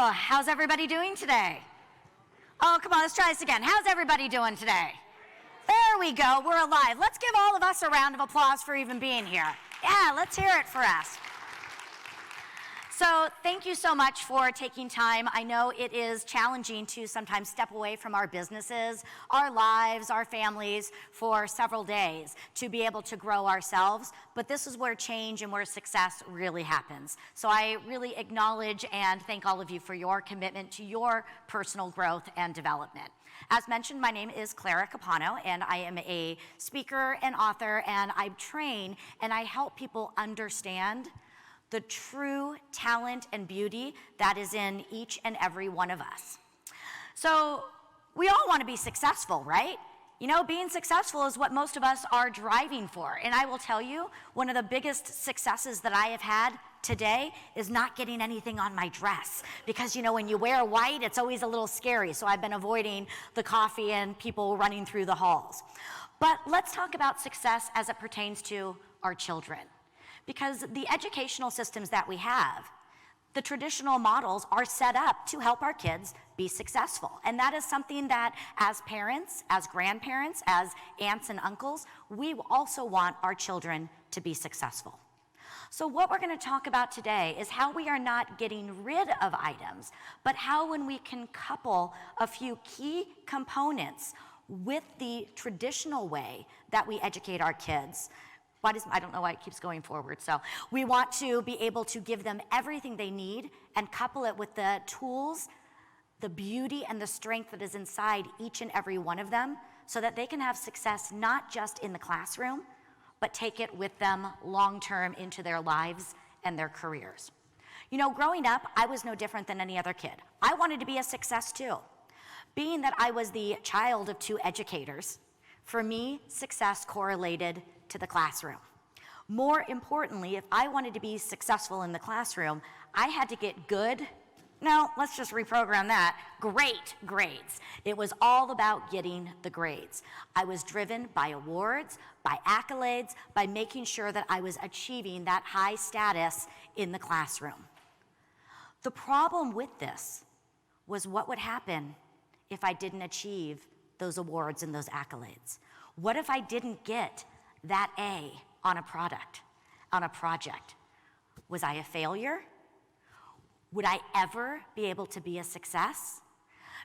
How's everybody doing today? Oh, come on, let's try this again. How's everybody doing today? There we go, we're alive. Let's give all of us a round of applause for even being here. Yeah, let's hear it for us. So thank you so much for taking time. I know it is challenging to sometimes step away from our businesses, our lives, our families for several days to be able to grow ourselves, but this is where change and where success really happens. So I really acknowledge and thank all of you for your commitment to your personal growth and development. As mentioned, my name is Clara Capano, and I am a speaker and author, and I train and I help people understand the true talent and beauty that is in each and every one of us. So we all want to be successful, right? You know, being successful is what most of us are driving for. And I will tell you, one of the biggest successes that I have had today is not getting anything on my dress. Because, you know, when you wear white, it's always a little scary. So I've been avoiding the coffee and people running through the halls. But let's talk about success as it pertains to our children. Because the educational systems that we have, the traditional models are set up to help our kids be successful. And that is something that as parents, as grandparents, as aunts and uncles, we also want our children to be successful. So what we're going to talk about today is how we are not getting rid of items, but how when we can couple a few key components with the traditional way that we educate our kids. I don't know why it keeps going forward. So we want to be able to give them everything they need and couple it with the tools, the beauty and the strength that is inside each and every one of them so that they can have success not just in the classroom, but take it with them long-term into their lives and their careers. You know, growing up, I was no different than any other kid. I wanted to be a success too. Being that I was the child of two educators, for me, success correlated to the classroom. More importantly, if I wanted to be successful in the classroom, I had to get good, let's just reprogram that, great grades. It was all about getting the grades. I was driven by awards, by accolades, by making sure that I was achieving that high status in the classroom. The problem with this was what would happen if I didn't achieve those awards and those accolades? What if I didn't get that A on a project? Was I a failure? Would I ever be able to be a success?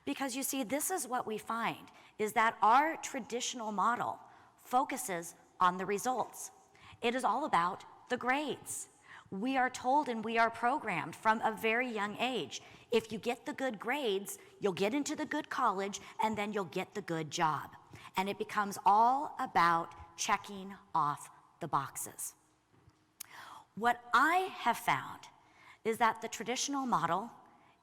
Because you see, this is what we find, is that our traditional model focuses on the results. It is all about the grades. We are told and we are programmed from a very young age, if you get the good grades, you'll get into the good college, and then you'll get the good job. And it becomes all about checking off the boxes. What I have found is that the traditional model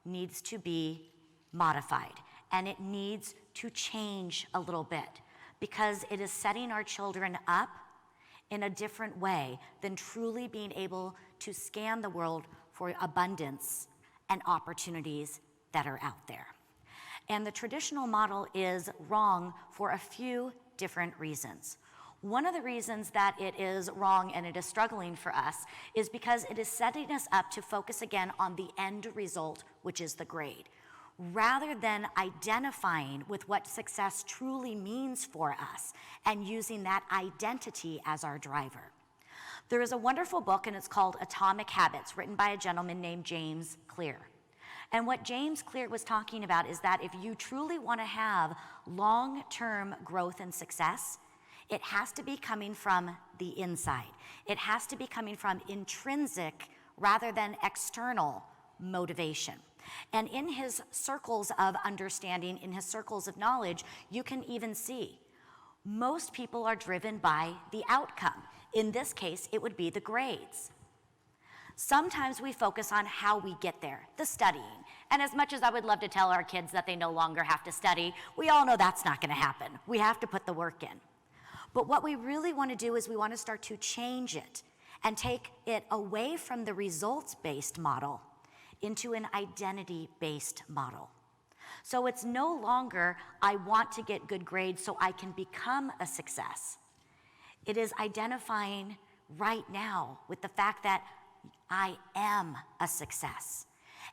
needs to be modified, and it needs to change a little bit because it is setting our children up in a different way than truly being able to scan the world for abundance and opportunities that are out there. And the traditional model is wrong for a few different reasons. One of the reasons that it is wrong and it is struggling for us is because it is setting us up to focus again on the end result, which is the grade, rather than identifying with what success truly means for us and using that identity as our driver. There is a wonderful book, and it's called Atomic Habits, written by a gentleman named James Clear. And what James Clear was talking about is that if you truly want to have long-term growth and success, it has to be coming from the inside. It has to be coming from intrinsic rather than external motivation. And in his circles of understanding, in his circles of knowledge, you can even see most people are driven by the outcome. In this case, it would be the grades. Sometimes we focus on how we get there, the studying. And as much as I would love to tell our kids that they no longer have to study, we all know that's not going to happen. We have to put the work in. But what we really want to do is we want to start to change it and take it away from the results-based model into an identity-based model. So it's no longer, I want to get good grades so I can become a success. It is identifying right now with the fact that I am a success.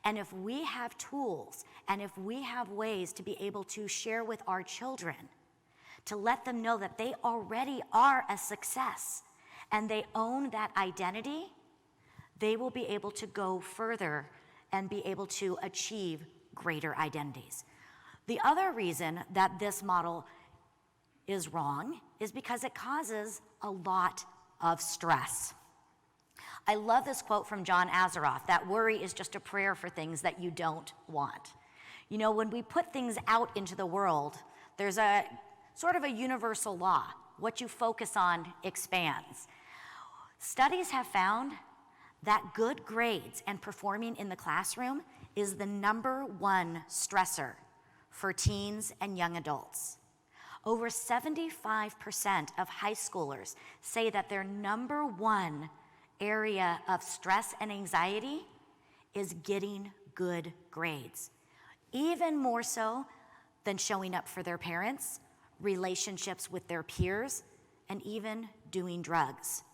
And if we have tools and if we have ways to be able to share with our children, to let them know that they already are a success and they own that identity, they will be able to go further and be able to achieve greater identities. The other reason that this model is wrong is because it causes a lot of stress. I love this quote from John Azaroff, that worry is just a prayer for things that you don't want. You know, when we put things out into the world, there's a sort of a universal law. What you focus on expands. Studies have found that good grades and performing in the classroom is the #1 stressor for teens and young adults. Over 75% of high schoolers say that their #1 area of stress and anxiety is getting good grades, even more so than showing up for their parents, relationships with their peers, and even doing drugs.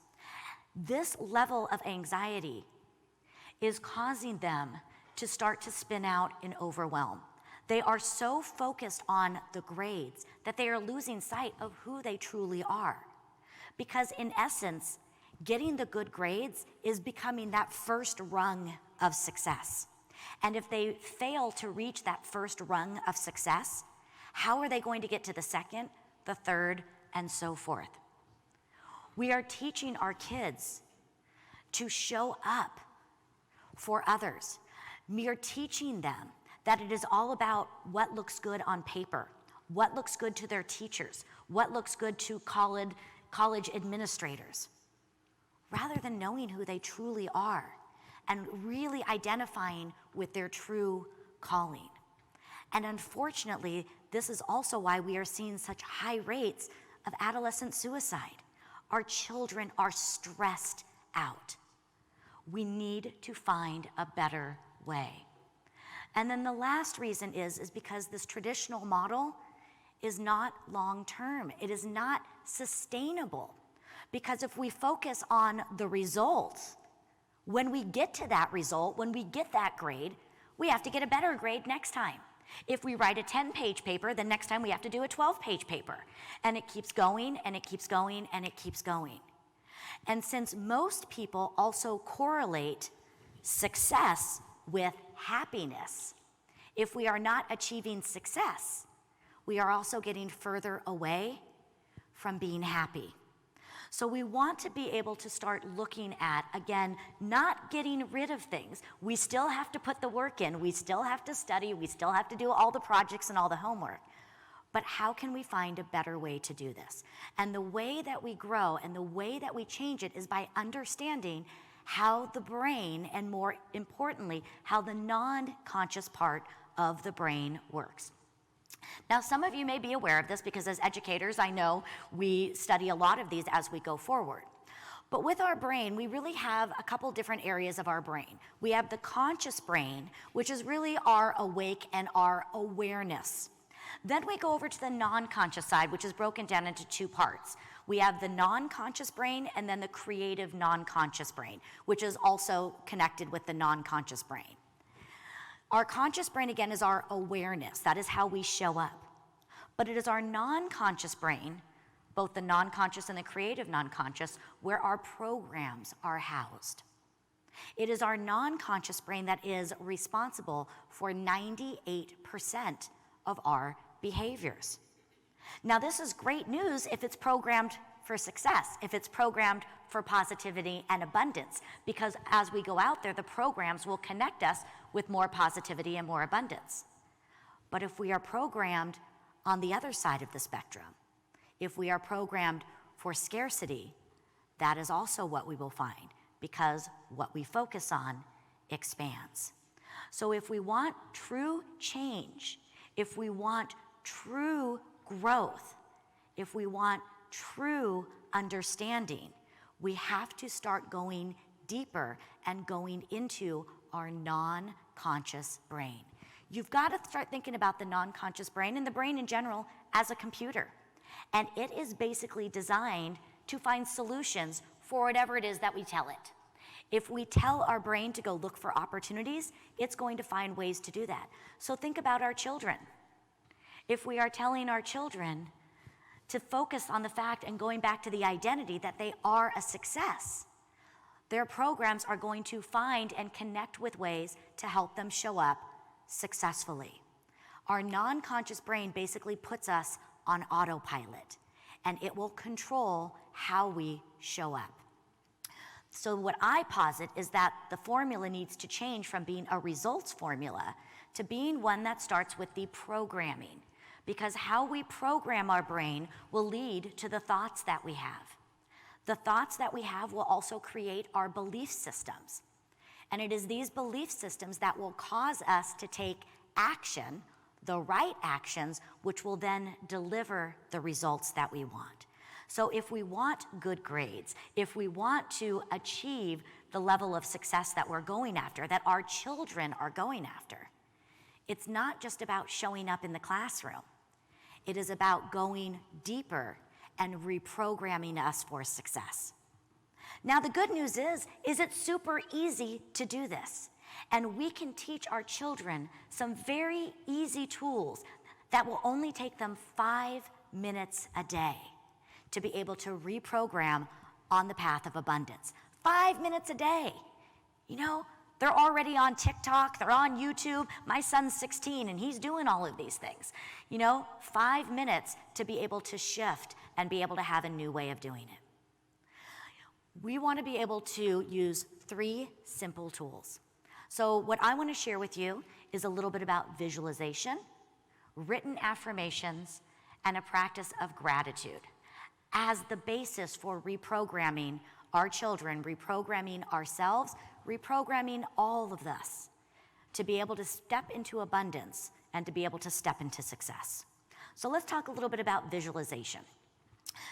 This level of anxiety is causing them to start to spin out in overwhelm. They are so focused on the grades that they are losing sight of who they truly are. Because in essence, getting the good grades is becoming that first rung of success. And if they fail to reach that first rung of success, how are they going to get to the second, the third, and so forth? We are teaching our kids to show up for others. We are teaching them that it is all about what looks good on paper, what looks good to their teachers, what looks good to college administrators, rather than knowing who they truly are and really identifying with their true calling. And unfortunately, this is also why we are seeing such high rates of adolescent suicide. Our children are stressed out. We need to find a better way. And then the last reason is because this traditional model is not long-term. It is not sustainable. Because if we focus on the results, when we get to that result, when we get that grade, we have to get a better grade next time. If we write a 10-page paper, then next time we have to do a 12-page paper. And it keeps going, and it keeps going, and it keeps going. And since most people also correlate success with happiness, if we are not achieving success, we are also getting further away from being happy. So we want to be able to start looking at, again, not getting rid of things. We still have to put the work in. We still have to study. We still have to do all the projects and all the homework. But how can we find a better way to do this? And the way that we grow and the way that we change it is by understanding how the brain, and more importantly, how the non-conscious part of the brain works. Now, some of you may be aware of this because as educators, I know we study a lot of these as we go forward. But with our brain, we really have a couple different areas of our brain. We have the conscious brain, which is really our awake and our awareness. Then we go over to the non-conscious side, which is broken down into two parts. We have the non-conscious brain and then the creative non-conscious brain, which is also connected with the non-conscious brain. Our conscious brain, again, is our awareness. That is how we show up. But it is our non-conscious brain, both the non-conscious and the creative non-conscious, where our programs are housed. It is our non-conscious brain that is responsible for 98% of our behaviors. Now, this is great news if it's programmed for success, if it's programmed for positivity and abundance, because as we go out there, the programs will connect us with more positivity and more abundance. But if we are programmed on the other side of the spectrum, if we are programmed for scarcity, that is also what we will find, because what we focus on expands. So if we want true change, if we want true growth, if we want true understanding, we have to start going deeper and going into our non-conscious brain. You've got to start thinking about the non-conscious brain and the brain in general as a computer. And it is basically designed to find solutions for whatever it is that we tell it. If we tell our brain to go look for opportunities, it's going to find ways to do that. So think about our children. If we are telling our children to focus on the fact and going back to the identity that they are a success, their programs are going to find and connect with ways to help them show up successfully. Our non-conscious brain basically puts us on autopilot, and it will control how we show up. So what I posit is that the formula needs to change from being a results formula to being one that starts with the programming, because how we program our brain will lead to the thoughts that we have. The thoughts that we have will also create our belief systems. And it is these belief systems that will cause us to take action, the right actions, which will then deliver the results that we want. So if we want good grades, if we want to achieve the level of success that we're going after, that our children are going after, it's not just about showing up in the classroom. It is about going deeper and reprogramming us for success. Now, the good news is it's super easy to do this. And we can teach our children some very easy tools that will only take them 5 minutes a day to be able to reprogram on the path of abundance. 5 minutes a day. You know, they're already on TikTok, they're on YouTube. My son's 16 and he's doing all of these things. You know, 5 minutes to be able to shift and be able to have a new way of doing it. We want to be able to use 3 simple tools. So what I want to share with you is a little bit about visualization, written affirmations, and a practice of gratitude as the basis for reprogramming our children, reprogramming ourselves, reprogramming all of us to be able to step into abundance and to be able to step into success. So let's talk a little bit about visualization.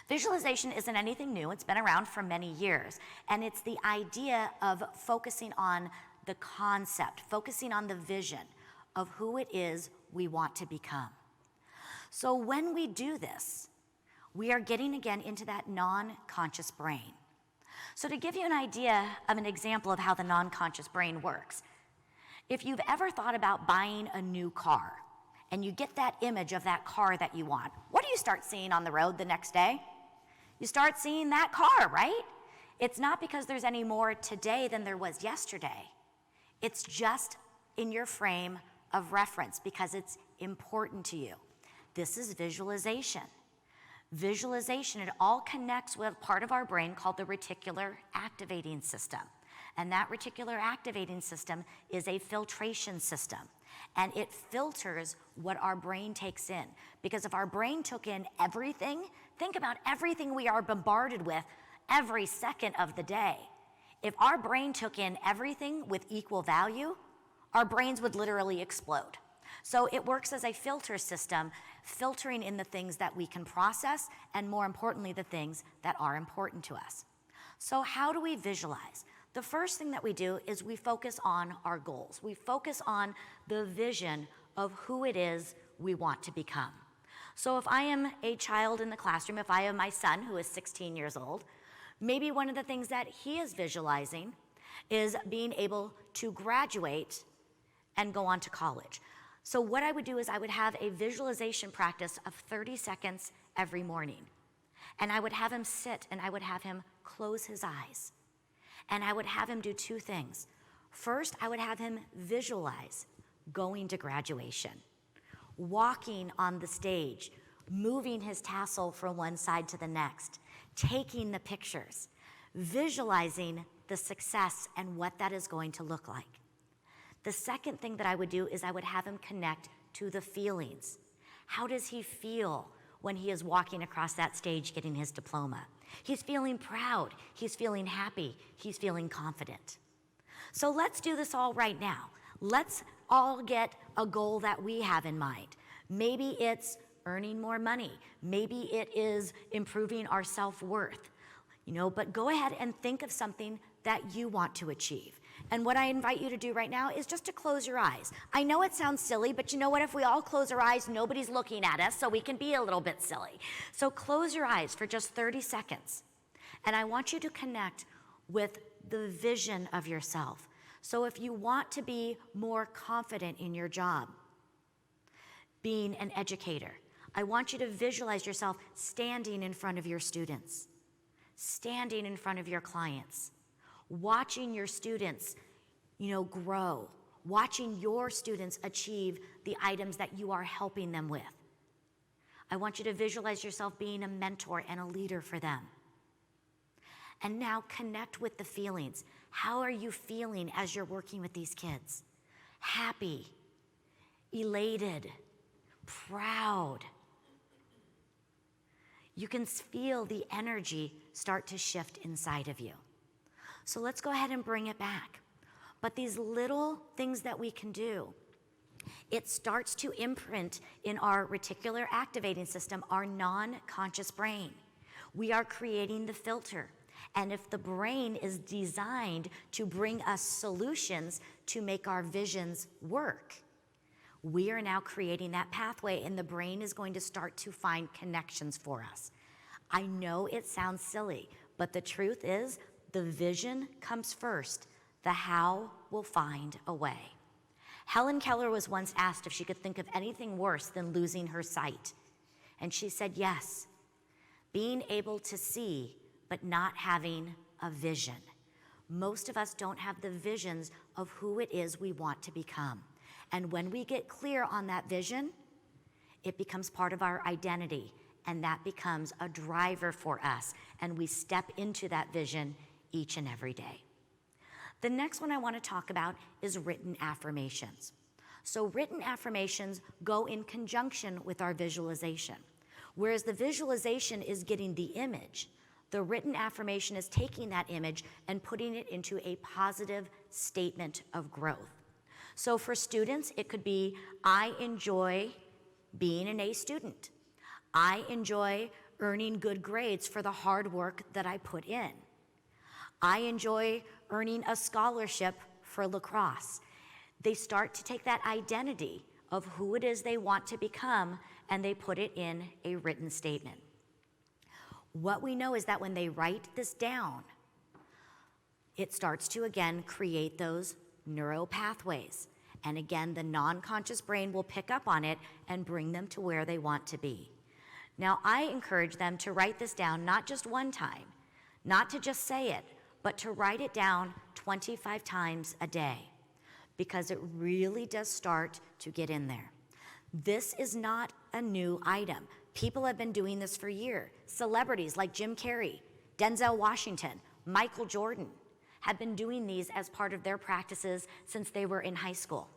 Visualization isn't anything new. It's been around for many years. And it's the idea of focusing on the concept, focusing on the vision of who it is we want to become. So when we do this, we are getting again into that non-conscious brain. So to give you an idea of an example of how the non-conscious brain works, if you've ever thought about buying a new car and you get that image of that car that you want, what do you start seeing on the road the next day? You start seeing that car, right? It's not because there's any more today than there was yesterday. It's just in your frame of reference because it's important to you. This is visualization. Visualization, it all connects with part of our brain called the reticular activating system. And that reticular activating system is a filtration system. And it filters what our brain takes in. Because if our brain took in everything, think about everything we are bombarded with every second of the day. If our brain took in everything with equal value, our brains would literally explode. So it works as a filter system, filtering in the things that we can process, and more importantly, the things that are important to us. So how do we visualize? The first thing that we do is we focus on our goals. We focus on the vision of who it is we want to become. So if I am a child in the classroom, if I have my son who is 16 years old, maybe one of the things that he is visualizing is being able to graduate and go on to college. So what I would do is I would have a visualization practice of 30 seconds every morning. And I would have him sit and I would have him close his eyes. And I would have him do 2 things. First, I would have him visualize going to graduation, walking on the stage, moving his tassel from one side to the next, taking the pictures, visualizing the success and what that is going to look like. The second thing that I would do is I would have him connect to the feelings. How does he feel when he is walking across that stage getting his diploma? He's feeling proud, he's feeling happy, he's feeling confident. So let's do this all right now. Let's all get a goal that we have in mind. Maybe it's earning more money. Maybe it is improving our self-worth. But go ahead and think of something that you want to achieve. And what I invite you to do right now is just to close your eyes. I know it sounds silly, but you know what? If we all close our eyes, nobody's looking at us, so we can be a little bit silly. So close your eyes for just 30 seconds. And I want you to connect with the vision of yourself. So if you want to be more confident in your job, being an educator, I want you to visualize yourself standing in front of your students, standing in front of your clients, watching your students, grow, watching your students achieve the items that you are helping them with. I want you to visualize yourself being a mentor and a leader for them. And now connect with the feelings. How are you feeling as you're working with these kids? Happy, elated, proud. You can feel the energy start to shift inside of you. So let's go ahead and bring it back. But these little things that we can do, it starts to imprint in our reticular activating system, our non-conscious brain. We are creating the filter. And if the brain is designed to bring us solutions to make our visions work, we are now creating that pathway, and the brain is going to start to find connections for us. I know it sounds silly, but the truth is the vision comes first. The how will find a way. Helen Keller was once asked if she could think of anything worse than losing her sight. And she said yes, being able to see but not having a vision. Most of us don't have the visions of who it is we want to become. And when we get clear on that vision, it becomes part of our identity, and that becomes a driver for us, and we step into that vision each and every day. The next one I want to talk about is written affirmations. So written affirmations go in conjunction with our visualization. Whereas the visualization is getting the image, the written affirmation is taking that image and putting it into a positive statement of growth. So for students, it could be, I enjoy being an A student. I enjoy earning good grades for the hard work that I put in. I enjoy earning a scholarship for lacrosse. They start to take that identity of who it is they want to become, and they put it in a written statement. What we know is that when they write this down, it starts to again create those neural pathways. And again, the non-conscious brain will pick up on it and bring them to where they want to be. Now, I encourage them to write this down not just one time, not to just say it, but to write it down 25 times a day, because it really does start to get in there. This is not a new item. People have been doing this for years. Celebrities like Jim Carrey, Denzel Washington, Michael Jordan have been doing these as part of their practices since they were in high school.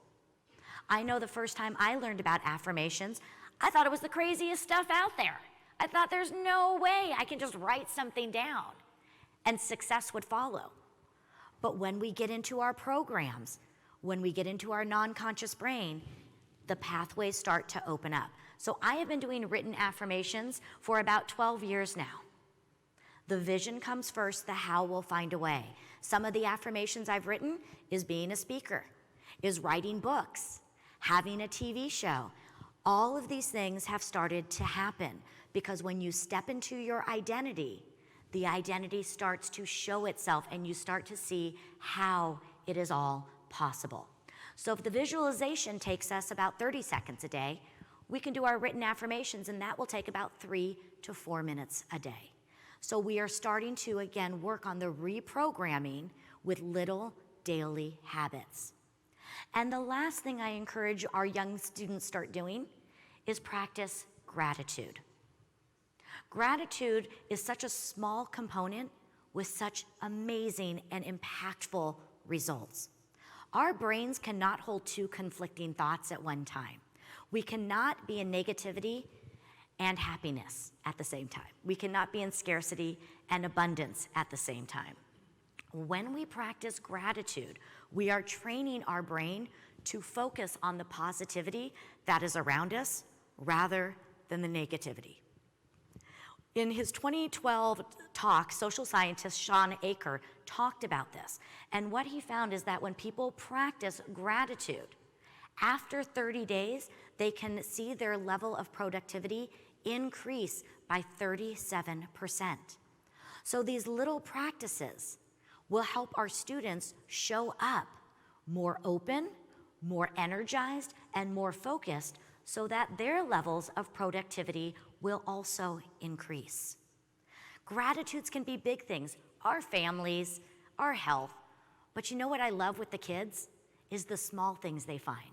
I know the first time I learned about affirmations, I thought it was the craziest stuff out there. I thought there's no way I can just write something down and success would follow. But when we get into our programs, when we get into our non-conscious brain, the pathways start to open up. So I have been doing written affirmations for about 12 years now. The vision comes first, the how will find a way. Some of the affirmations I've written is being a speaker, is writing books, having a TV show. All of these things have started to happen because when you step into your identity, the identity starts to show itself and you start to see how it is all possible. So if the visualization takes us about 30 seconds a day, we can do our written affirmations, and that will take about 3 to 4 minutes a day. So we are starting to, again, work on the reprogramming with little daily habits. And the last thing I encourage our young students start doing is practice gratitude. Gratitude is such a small component with such amazing and impactful results. Our brains cannot hold two conflicting thoughts at one time. We cannot be in negativity and happiness at the same time. We cannot be in scarcity and abundance at the same time. When we practice gratitude, we are training our brain to focus on the positivity that is around us rather than the negativity. In his 2012 talk, social scientist Sean Aker talked about this. And what he found is that when people practice gratitude, after 30 days, they can see their level of productivity increase by 37%. So these little practices will help our students show up more open, more energized, and more focused so that their levels of productivity will also increase. Gratitudes can be big things, our families, our health, but you know what I love with the kids is the small things they find.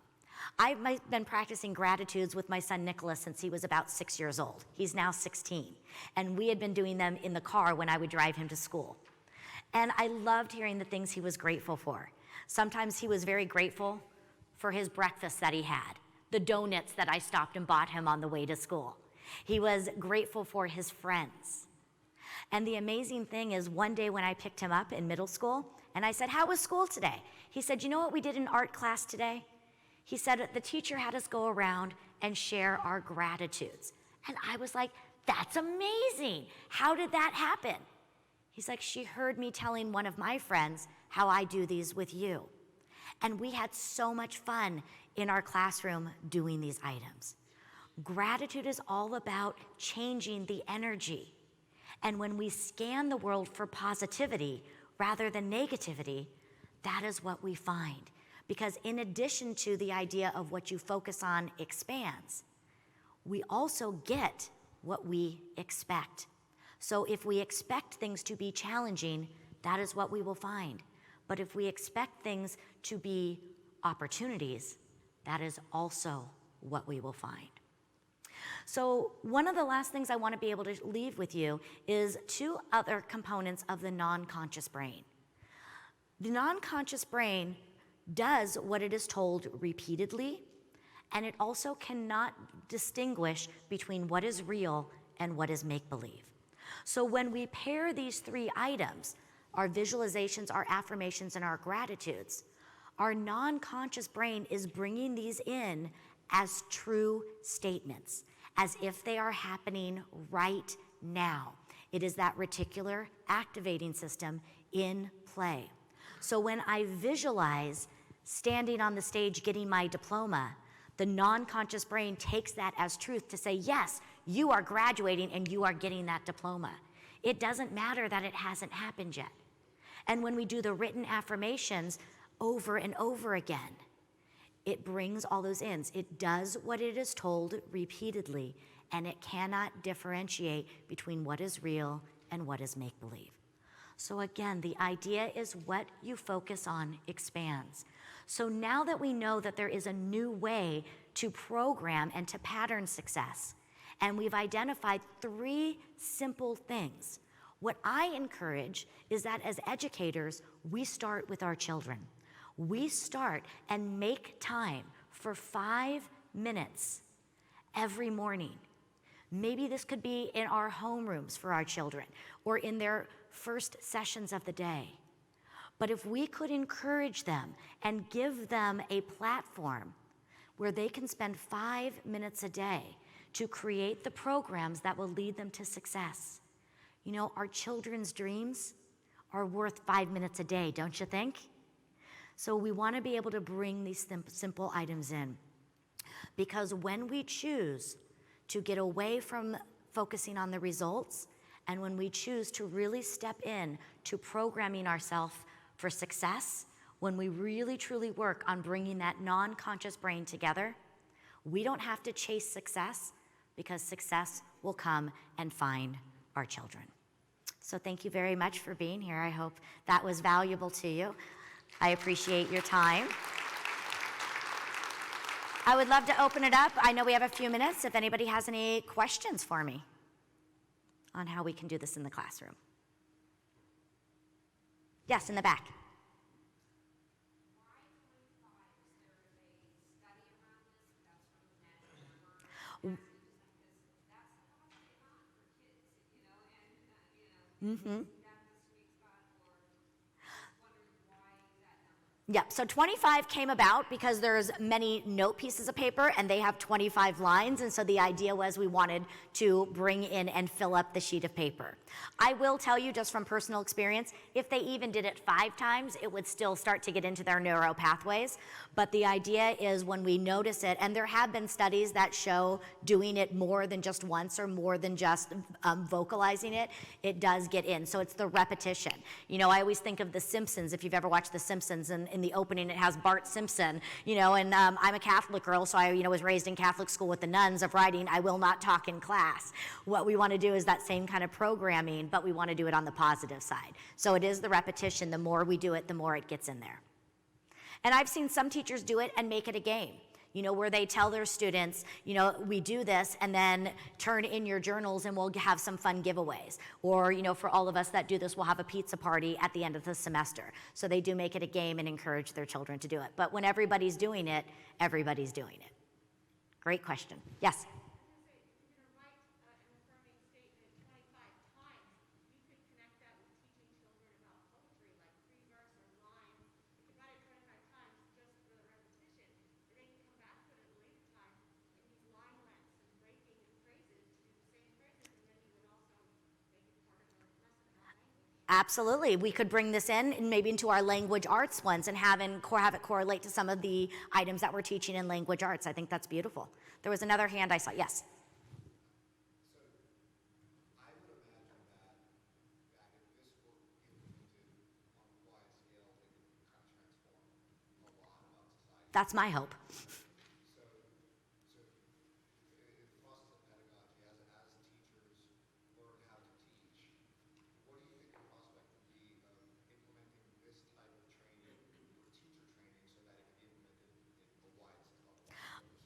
I've been practicing gratitudes with my son Nicholas since he was about 6 years old. He's now 16, and we had been doing them in the car when I would drive him to school. And I loved hearing the things he was grateful for. Sometimes he was very grateful for his breakfast that he had, the donuts that I stopped and bought him on the way to school. He was grateful for his friends. And the amazing thing is, one day when I picked him up in middle school, and I said, "How was school today?" He said, "You know what we did in art class today?" He said, "The teacher had us go around and share our gratitudes." And I was like, "That's amazing. How did that happen?" He's like, "She heard me telling one of my friends how I do these with you." And we had so much fun in our classroom doing these items. Gratitude is all about changing the energy. And when we scan the world for positivity rather than negativity, that is what we find. Because in addition to the idea of what you focus on expands, we also get what we expect. So if we expect things to be challenging, that is what we will find. But if we expect things to be opportunities, that is also what we will find. So one of the last things I want to be able to leave with you is 2 other components of the non-conscious brain. The non-conscious brain does what it is told repeatedly, and it also cannot distinguish between what is real and what is make-believe. So when we pair these 3 items, our visualizations, our affirmations, and our gratitudes, our non-conscious brain is bringing these in as true statements, as if they are happening right now. It is that reticular activating system in play. So when I visualize standing on the stage getting my diploma, the non-conscious brain takes that as truth to say, yes, you are graduating and you are getting that diploma. It doesn't matter that it hasn't happened yet. And when we do the written affirmations over and over again, it brings all those ins. It does what it is told repeatedly, and it cannot differentiate between what is real and what is make-believe. So again, the idea is what you focus on expands. So now that we know that there is a new way to program and to pattern success, and we've identified 3 simple things, what I encourage is that as educators, we start with our children. We start and make time for 5 minutes every morning. Maybe this could be in our homerooms for our children or in their first sessions of the day. But if we could encourage them and give them a platform where they can spend 5 minutes a day to create the programs that will lead them to success. You know, our children's dreams are worth 5 minutes a day, don't you think? So we want to be able to bring these simple items in. Because when we choose to get away from focusing on the results, and when we choose to really step in to programming ourselves for success, when we really truly work on bringing that non-conscious brain together, we don't have to chase success because success will come and find our children. So thank you very much for being here. I hope that was valuable to you. I appreciate your time. I would love to open it up. I know we have a few minutes if anybody has any questions for me on how we can do this in the classroom. Yes, in the back. Mm-hmm. Yep, so 25 came about because there's many note pieces of paper and they have 25 lines, and so the idea was we wanted to bring in and fill up the sheet of paper. I will tell you just from personal experience, if they even did it 5 times, it would still start to get into their neural pathways. But the idea is when we notice it, and there have been studies that show doing it more than just once or more than just vocalizing it, it does get in. So it's the repetition. You know, I always think of The Simpsons, if you've ever watched The Simpsons, and in the opening it has Bart Simpson, you know, and I'm a Catholic girl, so I, you know, was raised in Catholic school with the nuns of writing, I will not talk in class. What we want to do is that same kind of programming, but we want to do it on the positive side. So it is the repetition. The more we do it, the more it gets in there. And I've seen some teachers do it and make it a game, you know, where they tell their students, you know, we do this and then turn in your journals and we'll have some fun giveaways. Or, you know, for all of us that do this, we'll have a pizza party at the end of the semester. So they do make it a game and encourage their children to do it. But when everybody's doing it, everybody's doing it. Great question. Yes? Absolutely. We could bring this in and maybe into our language arts ones and have it correlate to some of the items that we're teaching in language arts. I think that's beautiful. There was another hand I saw. Yes. That's my hope.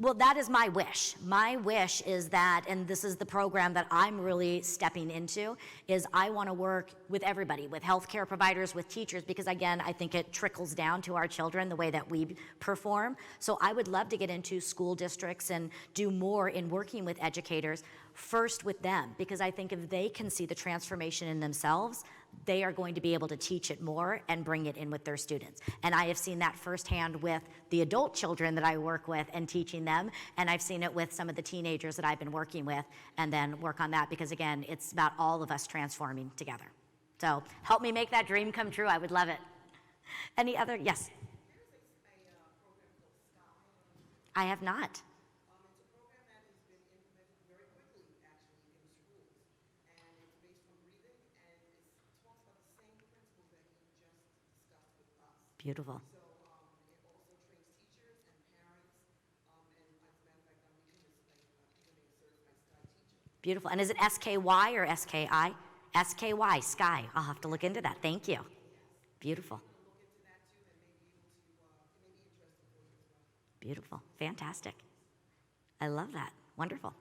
Well, that is my wish. My wish is that, and this is the program that I'm really stepping into, is I want to work with everybody, with healthcare providers, with teachers, because again, I think it trickles down to our children the way that we perform. So I would love to get into school districts and do more in working with educators, first with them, because I think if they can see the transformation in themselves, they are going to be able to teach it more and bring it in with their students. And I have seen that firsthand with the adult children that I work with and teaching them, and I've seen it with some of the teenagers that I've been working with, and then work on that, because again, it's about all of us transforming together. So help me make that dream come true. I would love it. Any other? Yes? I have not. Beautiful. Beautiful. And is it SKY or SKI? SKY, Sky. I'll have to look into that. Thank you. Beautiful. Beautiful. Fantastic. I love that. Wonderful.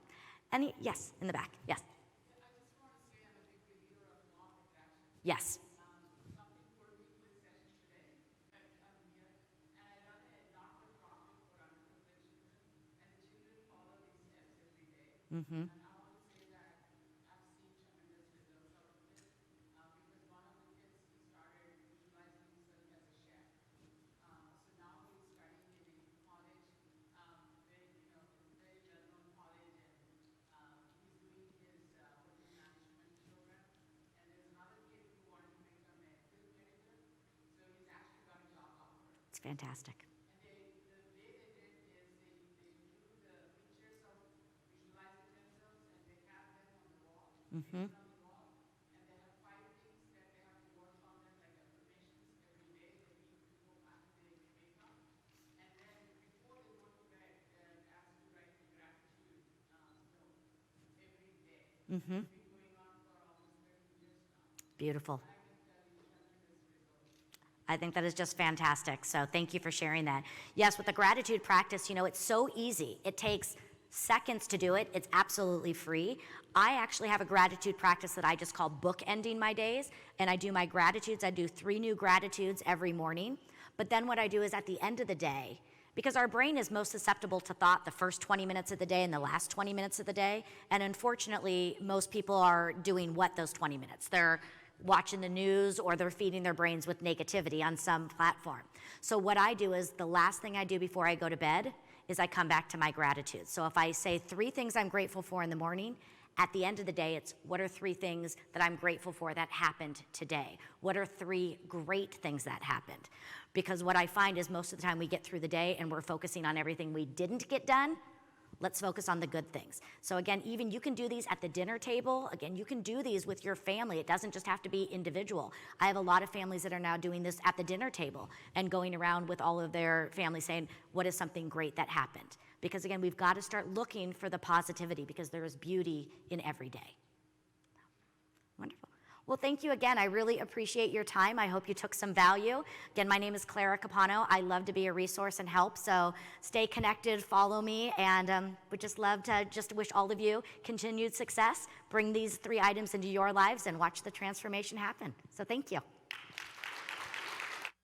Any? Yes, in the back. Yes. Yes. Mm-hmm. It's fantastic. Mm-hmm. Mm-hmm. Beautiful. I think that is just fantastic. So thank you for sharing that. Yes, with the gratitude practice, you know, it's so easy. It takes seconds to do it. It's absolutely free. I actually have a gratitude practice that I just call bookending my days, and I do my gratitudes. I do 3 new gratitudes every morning. But then what I do is at the end of the day, because our brain is most susceptible to thought the first 20 minutes of the day and the last 20 minutes of the day, and unfortunately, most people are doing what those 20 minutes? They're watching the news or they're feeding their brains with negativity on some platform. So what I do is the last thing I do before I go to bed is I come back to my gratitude. So if I say 3 things I'm grateful for in the morning, at the end of the day, it's what are 3 things that I'm grateful for that happened today? What are 3 great things that happened? Because what I find is most of the time we get through the day and we're focusing on everything we didn't get done. Let's focus on the good things. So again, even you can do these at the dinner table. Again, you can do these with your family. It doesn't just have to be individual. I have a lot of families that are now doing this at the dinner table and going around with all of their families saying, what is something great that happened? Because again, we've got to start looking for the positivity because there is beauty in every day. Wonderful. Well, thank you again. I really appreciate your time. I hope you took some value. Again, my name is Clara Capano. I love to be a resource and help, so stay connected, follow me, and would just love to just wish all of you continued success. Bring these 3 items into your lives and watch the transformation happen. So thank you.